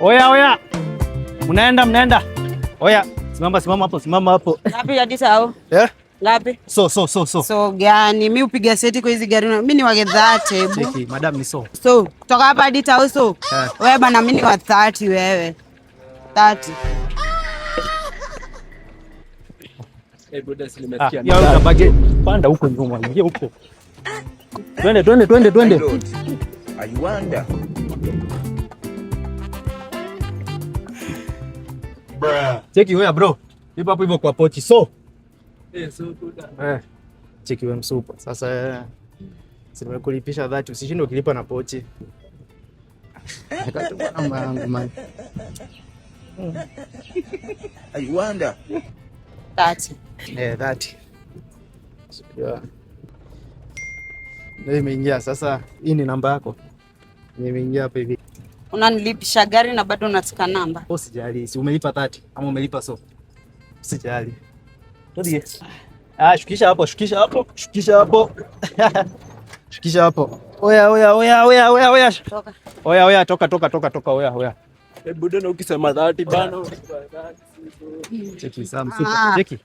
Oya. Mnaenda. Oya, simama hapo. Ngapi hadi sao? Ngapi? So gani? Mimi upiga seti kwa hizi gari. Mimi ni wa 30. Cheki, madam ni so. So, kutoka hapa hadi sao so. Wewe bana mimi ni wa 30 wewe. 30. Buda silimesikia. Panda huko nyuma, ingia huko. Twende. Ayuanda. Cheki wewe bro. Ipo hapo hivyo kwa pochi. So. Cheki wewe msupa. Sasa simekulipisha 30, usishinde ukilipa na pochi. Nikatuma namba yangu man. Ayuanda. 30. 30. Yeah. Ndio imeingia sasa. Hii ni namba yako. Nimeingia hapa hivi. Unanilipisha gari na bado unataka namba? Usijali, si umelipa 30 ama umelipa so. Usijali. Todie. Shukisha hapo. Shukisha hapo. Oya. Toka. Oya, toka oya. Buda na ukisema 30 bana. Cheki Sam, super. Cheki.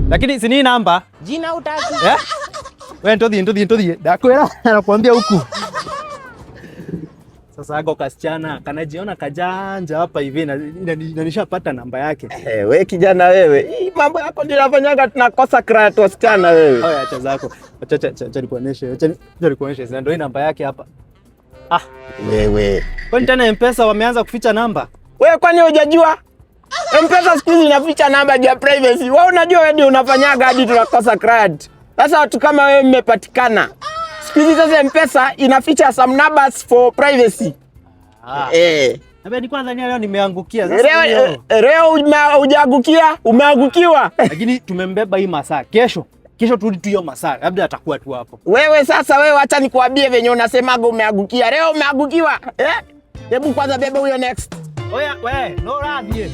Lakini si ni namba? Jina utaki. Wewe ndodhi. Dakwera anakuambia huku. Sasa ako kasichana kanajiona kajanja hapa hivi na nishapata namba yake. Wewe kijana wewe. Hii mambo yako ndio yanafanyaga tunakosa credit wasichana wewe. Oya acha zako. Acha nikuoneshe. Sasa ndio namba yake hapa. Wewe. Kwani tena M-Pesa wameanza kuficha namba? Wewe kwani hujajua? M-Pesa siku hizi inaficha namba ya privacy. Wewe unajua wewe ndio unafanyaga hadi tunakosa credit. Sasa watu kama wewe mmepatikana. Siku hizi sasa M-Pesa inaficha some numbers for privacy. Nabe ni kwanza leo nimeangukia sasa. Leo hujaangukia, umeangukiwa. Lakini tumembeba hii masaa. Kesho turudi tu hiyo masaa. Labda atakuwa tu hapo. Wewe acha nikuambie venye unasemaga umeangukia. Leo umeangukiwa. Hebu kwanza beba huyo next. Oya, no radhi.